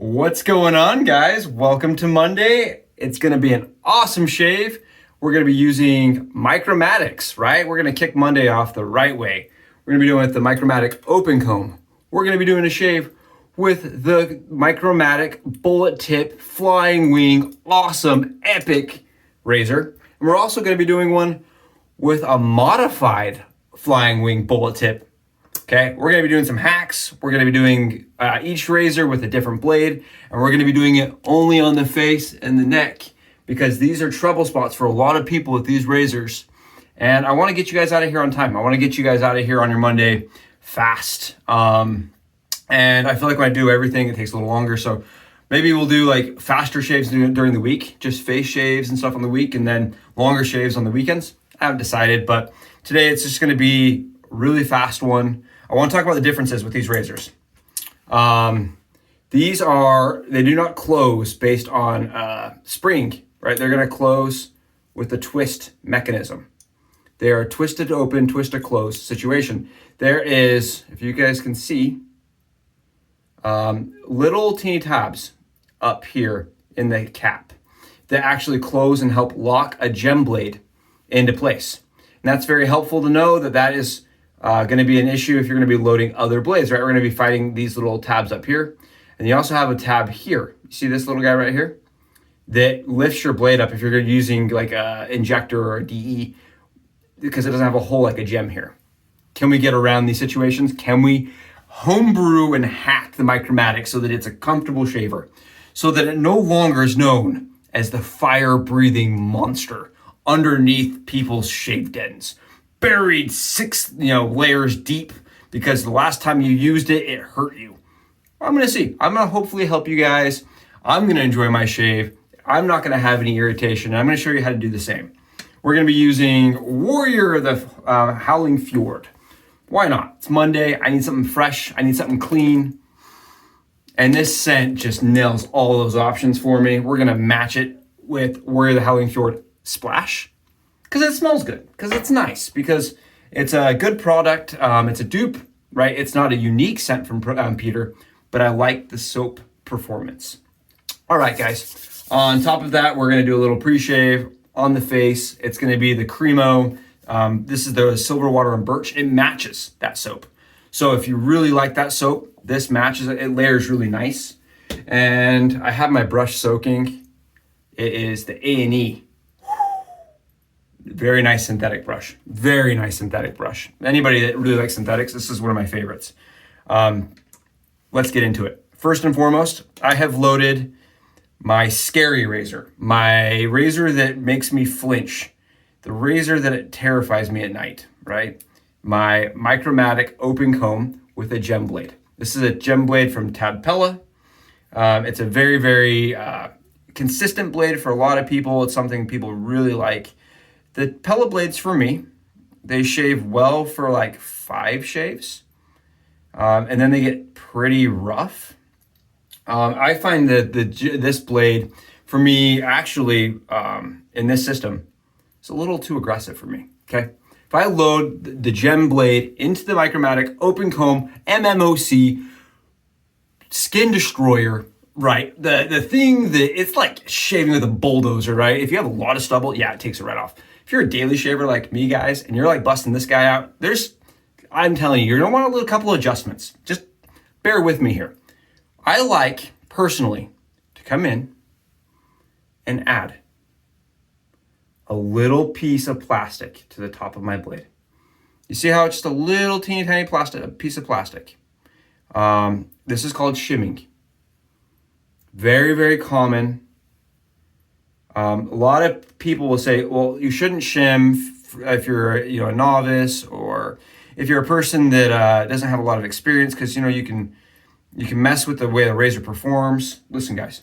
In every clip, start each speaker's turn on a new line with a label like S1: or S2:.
S1: What's going on, guys? Welcome to Monday. It's going to be an awesome shave. We're going to be using Micromatics, right? We're going to kick Monday off the right way. We're going to be doing it with the Micromatic open comb. We're going to be doing a shave with the Micromatic bullet tip flying wing awesome epic razor. And we're also going to be doing one with a modified flying wing bullet tip. Okay, we're going to be doing some hacks. We're going to be doing each razor with a different blade, and we're going to be doing it only on the face and the neck because these are trouble spots for a lot of people with these razors. And I want to get you guys out of here on time. I want to get you guys out of here on your Monday fast. And I feel like when I do everything, it takes a little longer. So maybe we'll do like faster shaves during the week, just face shaves and stuff on the week, and then longer shaves on the weekends. I haven't decided, but today it's just going to be a really fast one. I want to talk about the differences with these razors. They do not close based on spring, right? They're going to close with a twist mechanism. They are twisted open, twisted close situation. There is, if you guys can see, little teeny tabs up here in the cap that actually close and help lock a gem blade into place. And that's very helpful to know that is going to be an issue if you're going to be loading other blades, right? We're going to be fighting these little tabs up here. And you also have a tab here. You see this little guy right here? That lifts your blade up if you're using like a Injector or a DE because it doesn't have a hole like a gem here. Can we get around these situations? Can we homebrew and hack the Micromatic so that it's a comfortable shaver? So that it no longer is known as the fire-breathing monster underneath people's shaved ends. Buried 6 layers deep because the last time you used it, it hurt you. I'm going to see. I'm going to hopefully help you guys. I'm going to enjoy my shave. I'm not going to have any irritation. I'm going to show you how to do the same. We're going to be using Warrior, the Howling Fjord. Why not? It's Monday. I need something fresh. I need something clean. And this scent just nails all those options for me. We're going to match it with Warrior, the Howling Fjord Splash. Because it smells good, because it's nice, because it's a good product. It's a dupe, right? It's not a unique scent from Peter, but I like the soap performance. All right, guys. On top of that, we're going to do a little pre-shave on the face. It's going to be the Cremo. This is the Silver Water and Birch. It matches that soap. So if you really like that soap, this matches it. It layers really nice. And I have my brush soaking. It is the A&E. Very nice synthetic brush. Very nice synthetic brush. Anybody that really likes synthetics, this is one of my favorites. Let's get into it. First and foremost, I have loaded my scary razor. My razor that makes me flinch. The razor that it terrifies me at night, right? My Micromatic open comb with a gem blade. This is a gem blade from Tadpella. It's a very, very consistent blade for a lot of people. It's something people really like. The Pella blades for me, they shave well for like 5 shaves. And then they get pretty rough. I find that this blade, for me, actually, in this system, it's a little too aggressive for me, okay? If I load the gem blade into the Micromatic open comb, MMOC, skin destroyer, right? The thing that, it's like shaving with a bulldozer, right? If you have a lot of stubble, yeah, it takes it right off. If you're a daily shaver like me, guys, and you're like busting this guy out, I'm telling you, you're gonna want a couple adjustments. Just bear with me here. I like, personally, to come in and add a little piece of plastic to the top of my blade. You see how it's just a little teeny tiny piece of plastic. This is called shimming. Very, very common. A lot of people will say, well, you shouldn't shim if you're a novice or if you're a person that doesn't have a lot of experience because you can mess with the way the razor performs. Listen, guys,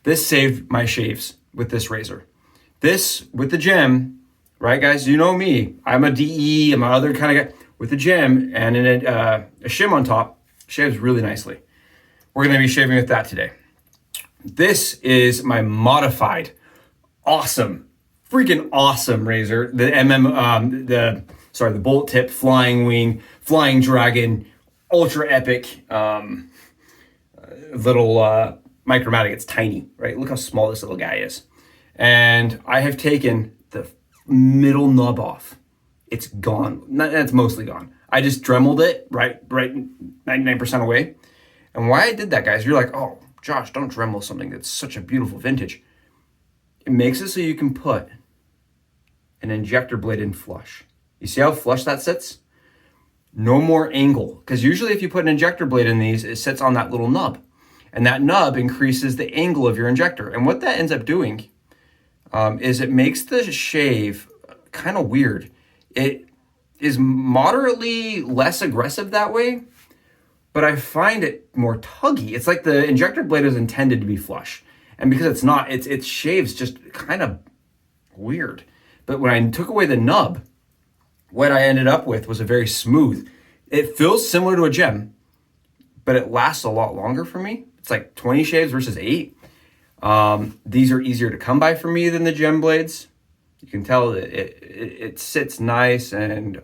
S1: this saved my shaves with this razor. This with the gem, right, guys? You know me. I'm a DE. I'm another kind of guy with the gem and a shim on top. Shaves really nicely. We're going to be shaving with that today. This is my modified, awesome, freaking awesome razor. The bullet tip, flying wing, flying dragon, ultra epic little Micromatic. It's tiny, right? Look how small this little guy is. And I have taken the middle nub off. It's gone. It's mostly gone. I just dremeled it right 99% away. And why I did that, guys, you're like, oh, Josh, don't Dremel something that's such a beautiful vintage. It makes it so you can put an injector blade in flush. You see how flush that sits? No more angle. Because usually if you put an injector blade in these, it sits on that little nub. And that nub increases the angle of your injector. And what that ends up doing is it makes the shave kind of weird. It is moderately less aggressive that way, but I find it more tuggy. It's like the injector blade is intended to be flush. And because it's not, it shaves just kind of weird. But when I took away the nub, what I ended up with was a very smooth. It feels similar to a gem, but it lasts a lot longer for me. It's like 20 shaves versus 8. These are easier to come by for me than the gem blades. You can tell that it sits nice, and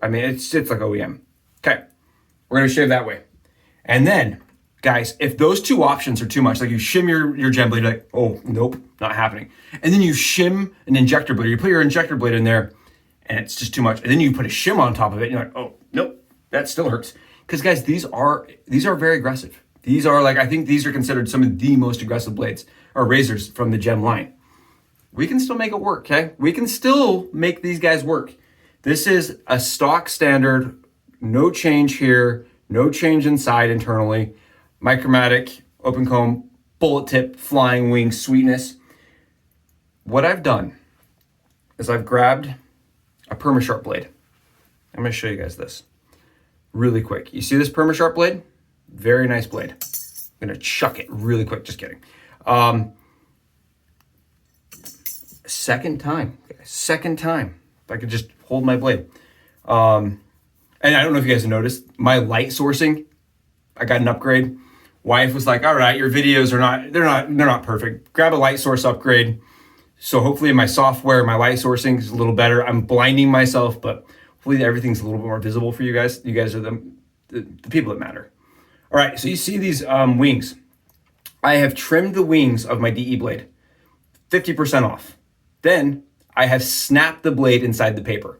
S1: it sits like OEM. Okay, we're gonna shave that way. And then, guys, if those two options are too much, like you shim your gem blade, you're like, oh, nope, not happening. And then you shim an injector blade, you put your injector blade in there, and it's just too much. And then you put a shim on top of it, and you're like, oh, nope, that still hurts. Because guys, these are very aggressive. These are I think these are considered some of the most aggressive blades or razors from the gem line. We can still make it work, okay? We can still make these guys work. This is a stock standard, no change here, no change inside internally. Micromatic, open comb, bullet tip, flying wing, sweetness. What I've done is I've grabbed a Permasharp blade. I'm gonna show you guys this really quick. You see this Permasharp blade? Very nice blade. I'm gonna chuck it really quick, just kidding. Second time. If I could just hold my blade. And I don't know if you guys have noticed, my light sourcing, I got an upgrade. Wife was like, all right, your videos they're not perfect. Grab a light source upgrade. So hopefully my software, my light sourcing is a little better. I'm blinding myself, but hopefully everything's a little bit more visible for you guys. You guys are the people that matter. All right, so you see these wings. I have trimmed the wings of my DE blade, 50% off. Then I have snapped the blade inside the paper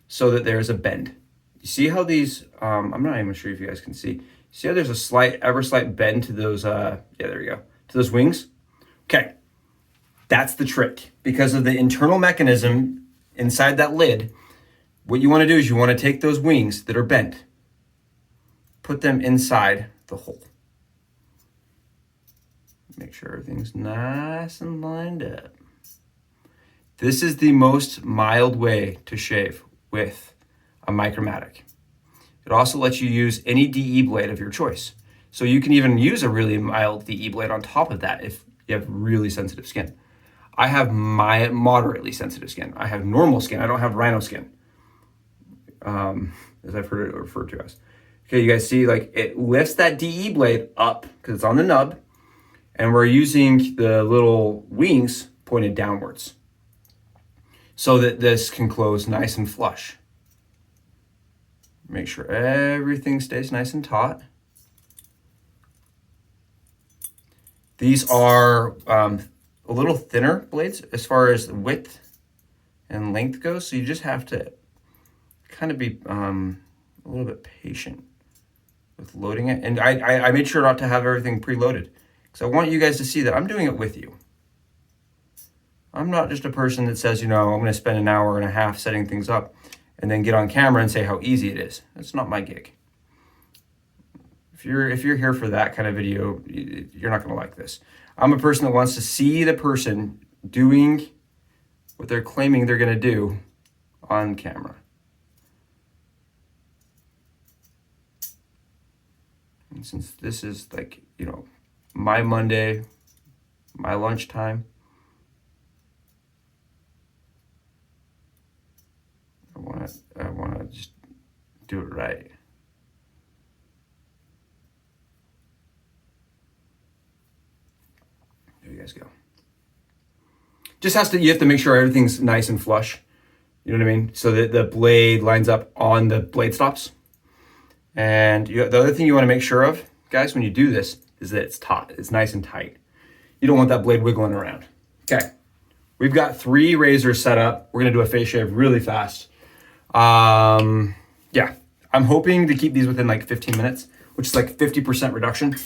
S1: so that there's a bend. You see how these, I'm not even sure if you guys can see. See how there's a ever slight bend to those, yeah, there you go, to those wings? Okay, that's the trick. Because of the internal mechanism inside that lid, what you wanna do is you wanna take those wings that are bent, put them inside the hole. Make sure everything's nice and lined up. This is the most mild way to shave with a Micromatic. It also lets you use any DE blade of your choice. So you can even use a really mild DE blade on top of that if you have really sensitive skin. I have moderately sensitive skin. I have normal skin. I don't have rhino skin, as I've heard it referred to as. Okay, you guys see, it lifts that DE blade up because it's on the nub, and we're using the little wings pointed downwards so that this can close nice and flush. Make sure everything stays nice and taut. These are a little thinner blades as far as width and length goes, so you just have to kind of be a little bit patient with loading it. And I made sure not to have everything preloaded because I want you guys to see that I'm doing it with you. I'm not just a person that says, I'm going to spend an hour and a half setting things up and then get on camera and say how easy it is. That's not my gig. If you're here for that kind of video, you're not going to like this. I'm a person that wants to see the person doing what they're claiming they're going to do on camera. And since this is my Monday, my lunchtime, I want to just do it right. There you guys go. You have to make sure everything's nice and flush. You know what I mean? So that the blade lines up on the blade stops. And the other thing you want to make sure of, guys, when you do this, is that it's taut. It's nice and tight. You don't want that blade wiggling around. Okay, we've got 3 razors set up. We're gonna do a face shave really fast. Yeah, I'm hoping to keep these within like 15 minutes, which is like 50% reduction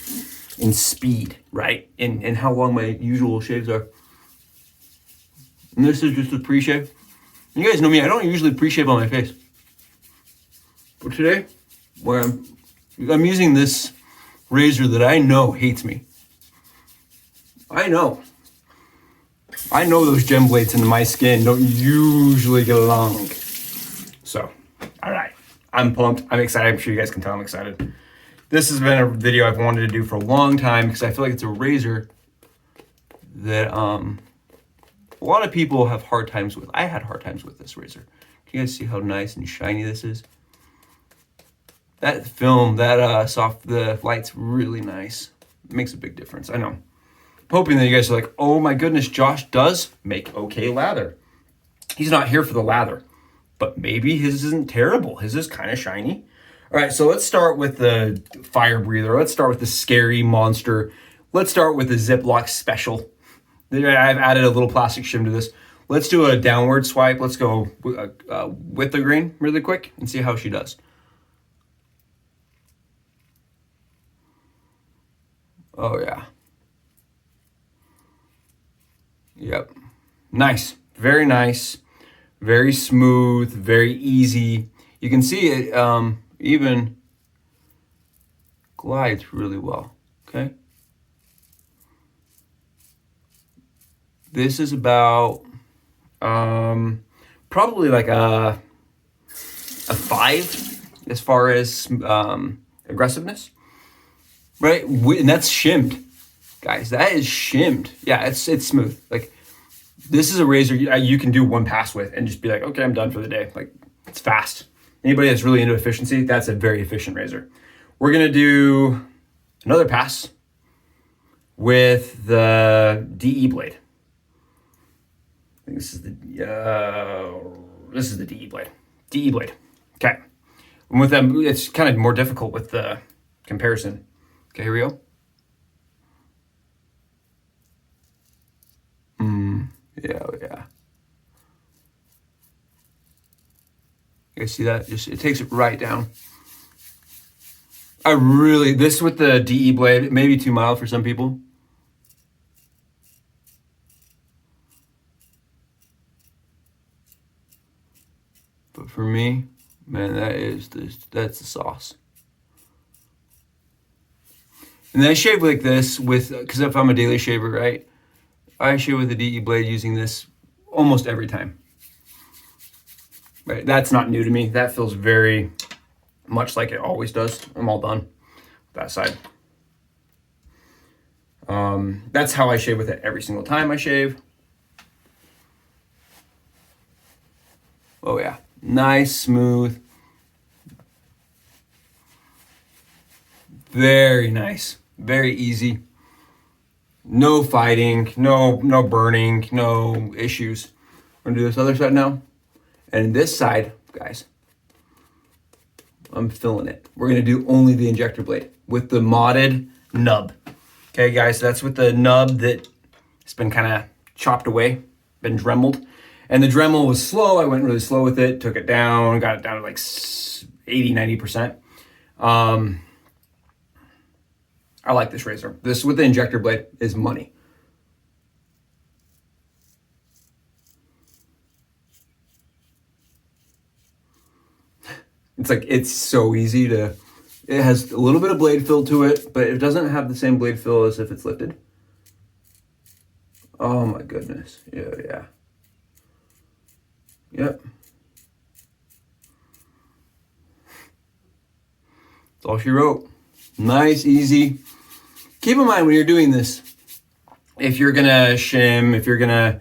S1: in speed, right? In how long my usual shaves are. And this is just a pre-shave. You guys know me, I don't usually pre-shave on my face. But today, where I'm using this razor that I know hates me. I know those gem blades into my skin don't usually get along. So, all right, I'm pumped. I'm excited. I'm sure you guys can tell I'm excited. This has been a video I've wanted to do for a long time because I feel like it's a razor that a lot of people have hard times with. I had hard times with this razor. Can you guys see how nice and shiny this is? That film, the light's really nice. It makes a big difference, I know. Hoping that you guys are like, oh my goodness, Josh does make okay lather. He's not here for the lather, but maybe his isn't terrible. His is kind of shiny. All right, so let's start with the fire breather. Let's start with the scary monster. Let's start with the Ziploc Special. I've added a little plastic shim to this. Let's do a downward swipe. Let's go with the grain really quick and see how she does. Oh yeah. Yep. Nice. Very nice. Very smooth. Very easy. You can see it even glides really well. Okay. This is about probably like a 5 as far as aggressiveness. Right? And that's shimmed. Guys, that is shimmed. Yeah, it's smooth. Like, this is a razor you can do one pass with and just be like, okay, I'm done for the day. Like, it's fast. Anybody that's really into efficiency, that's a very efficient razor. We're going to do another pass with the DE blade. I think this is the DE blade. DE blade. Okay. And with them, it's kind of more difficult with the comparison. Okay, here we go. Yeah. You guys see that? It takes it right down. This with the DE blade, it may be too mild for some people. But for me, man, that's the sauce. And then I shave like this because if I'm a daily shaver, right? I shave with the DE blade using this almost every time. Right, that's not new to me. That feels very much like it always does. I'm all done with that side. That's how I shave with it every single time I shave. Oh yeah, nice, smooth. Very nice, very easy. No fighting, no burning, no issues. We're gonna do this other side now. And this side, guys, I'm filling it. We're gonna do only the injector blade with the modded nub. Okay, guys, that's with the nub that has been kind of chopped away, been dremeled. And the Dremel was slow. I went really slow with it, took it down, got it down to like 80, 90%. I like this razor. This with the injector blade is money. It's so easy to, it has a little bit of blade fill to it, but it doesn't have the same blade fill as if it's lifted. Oh my goodness. Yeah. Yep. That's all she wrote. Nice, easy. Keep in mind when you're doing this, if you're gonna shim, if you're gonna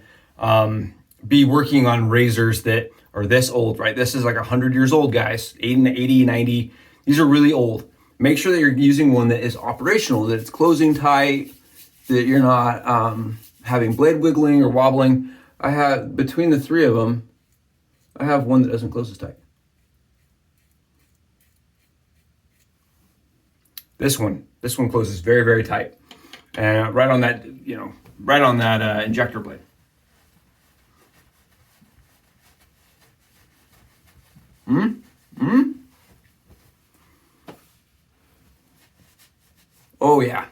S1: be working on razors that are this old, right? This is like 100 years old, guys, 80, 90. These are really old. Make sure that you're using one that is operational, that it's closing tight, that you're not having blade wiggling or wobbling. I have, between the 3 of them, I have one that doesn't close as tight. This one closes very, very tight. And right on that, right on that injector blade. Oh yeah.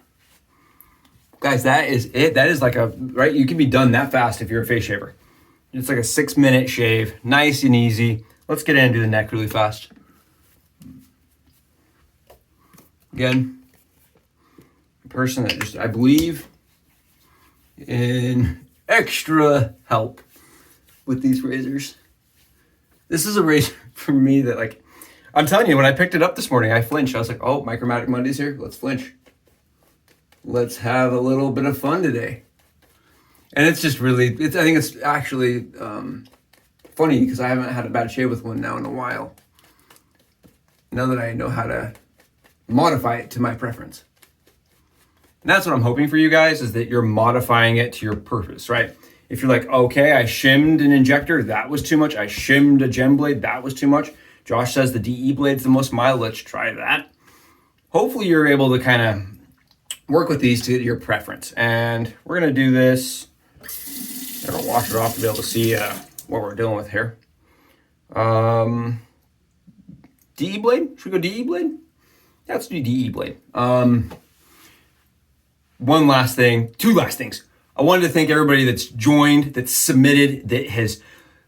S1: Guys, that is it. That is like right? You can be done that fast if you're a face shaver. It's like a 6-minute shave, nice and easy. Let's get into the neck really fast. Again, a person that just, I believe in extra help with these razors. This is a razor for me that, like, I'm telling you, when I picked it up this morning, I flinched. I was like, oh, Micromatic Monday's here. Let's flinch. Let's have a little bit of fun today. And it's just really, I think it's actually funny because I haven't had a bad shave with one now in a while. Now that I know how to modify it to my preference. And that's what I'm hoping for you guys, is that you're modifying it to your purpose, right? If you're like, okay, I shimmed an injector, that was too much. I shimmed a gem blade, that was too much. Josh says the DE blade's the most mild, let's try that. Hopefully you're able to kind of work with these to your preference. And we're gonna do this. I'm gonna wash it off to be able to see what we're dealing with here. DE blade, should we go DE blade? Yeah, let's do DE blade. One last thing, two last things. I wanted to thank everybody that's joined, that's submitted, that has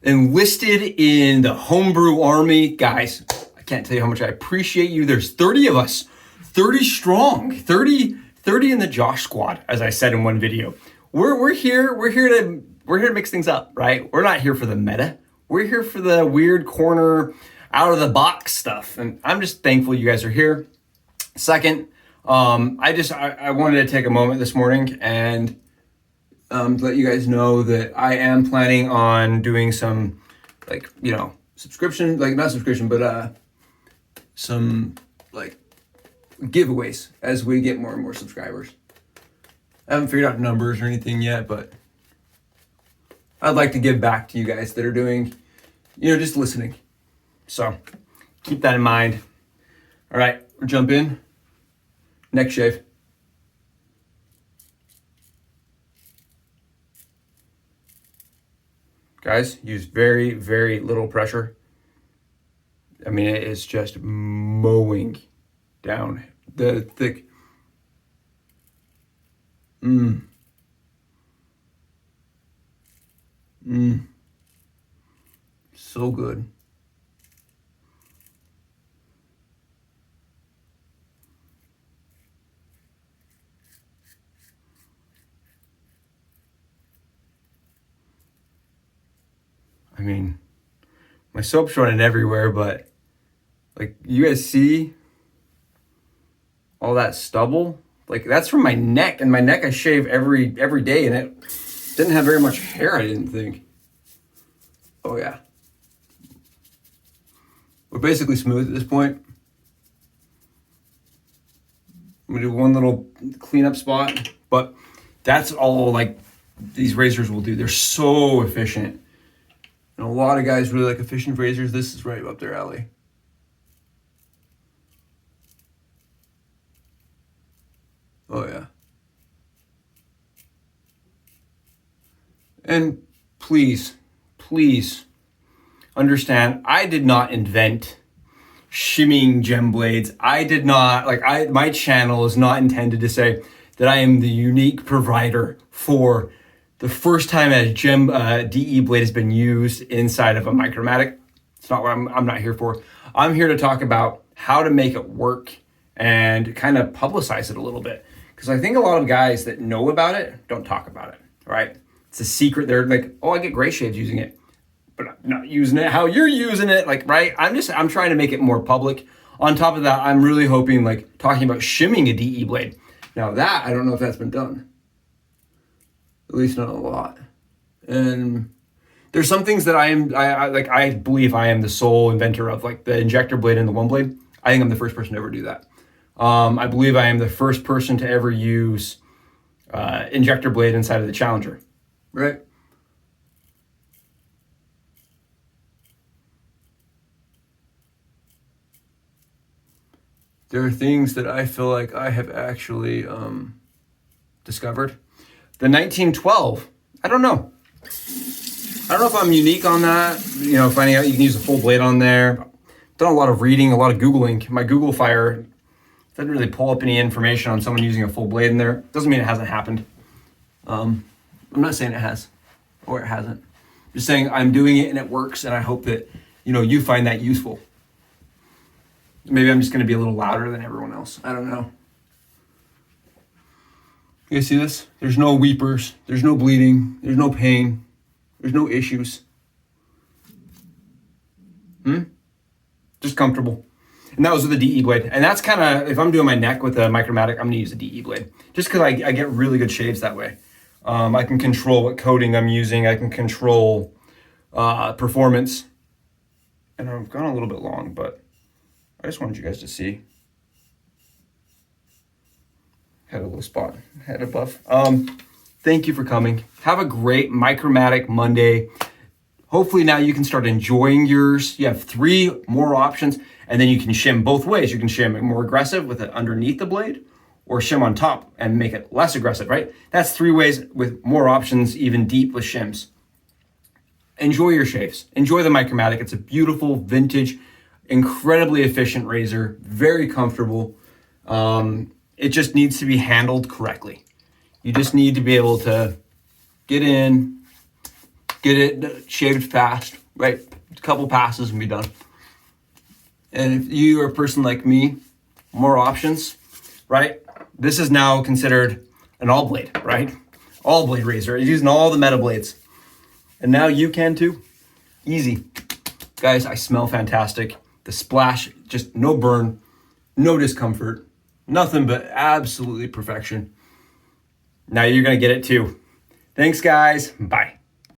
S1: enlisted in the homebrew army. Guys, I can't tell you how much I appreciate you. There's 30 of us, 30 strong, 30 in the Josh squad, as I said in one video. We're here to mix things up, right? We're not here for the meta. We're here for the weird corner, out of the box stuff. And I'm just thankful you guys are here. Second, I wanted to take a moment this morning and let you guys know that I am planning on doing some, like, subscription, like not subscription, but some like giveaways as we get more and more subscribers. I haven't figured out numbers or anything yet, but I'd like to give back to you guys that are doing, just listening. So keep that in mind. All right, we'll jump in. Neck shave. Guys, use very, very little pressure. I mean, it is just mowing down the thick. So good. I mean, my soap's running everywhere, but like, you guys see all that stubble? Like, that's from my neck, and my neck I shave every day, and it didn't have very much hair, I didn't think. Oh yeah. We're basically smooth at this point. I'm gonna do one little cleanup spot, but that's all like these razors will do. They're so efficient. And a lot of guys really like efficient razors. This is right up their alley. Oh yeah. And please understand, I did not invent shimming gem blades. I did not, my channel is not intended to say that I am the unique provider for the first time a gem DE blade has been used inside of a Micromatic. It's not what I'm not here for. I'm here to talk about how to make it work and kind of publicize it a little bit. Because I think a lot of guys that know about it don't talk about it, right? It's a secret. They're like, oh, I get gray shaves using it, but I'm not using it how you're using it, like, right? I'm trying to make it more public. On top of that, I'm really hoping, like, talking about shimming a DE blade. Now that, I don't know if that's been done. At least not a lot. And there's some things that I believe I am the sole inventor of, like the injector blade and the one blade. I think I'm the first person to ever do that. I believe I am the first person to ever use injector blade inside of the Challenger, right? there are things that I feel like I have actually discovered. The 1912, I don't know. I don't know if I'm unique on that, you know, finding out you can use a full blade on there. Done a lot of reading, a lot of Googling. My Google Fire doesn't really pull up any information on someone using a full blade in there. Doesn't mean it hasn't happened. I'm not saying it has or it hasn't. Just saying I'm doing it and it works, and I hope that, you know, you find that useful. Maybe I'm just going to be a little louder than everyone else. I don't know. You guys see this? There's no weepers. There's no bleeding. There's no pain. There's no issues. Just comfortable. And that was with a DE blade. And that's kind of, if I'm doing my neck with a Micromatic, I'm going to use a DE blade. Just because I get really good shaves that way. I can control what coating I'm using. I can control performance. And I've gone a little bit long, but I just wanted you guys to see. Had a little spot, head above. Thank you for coming. Have a great Micromatic Monday. Hopefully now you can start enjoying yours. You have 3 more options, and then you can shim both ways. You can shim more aggressive with it underneath the blade, or shim on top and make it less aggressive, right? That's 3 ways with more options, even deep with shims. Enjoy your shaves. Enjoy the Micromatic. It's a beautiful, vintage, incredibly efficient razor, very comfortable. It just needs to be handled correctly. You just need to be able to get in, get it shaved fast, right? A couple passes and be done. And if you are a person like me, more options, right? This is now considered an all blade, right? All blade razor. It's using all the meta blades. And now you can too. Easy. Guys, I smell fantastic. The splash, just no burn, no discomfort, nothing but absolutely perfection. Now you're gonna get it too. Thanks guys, bye.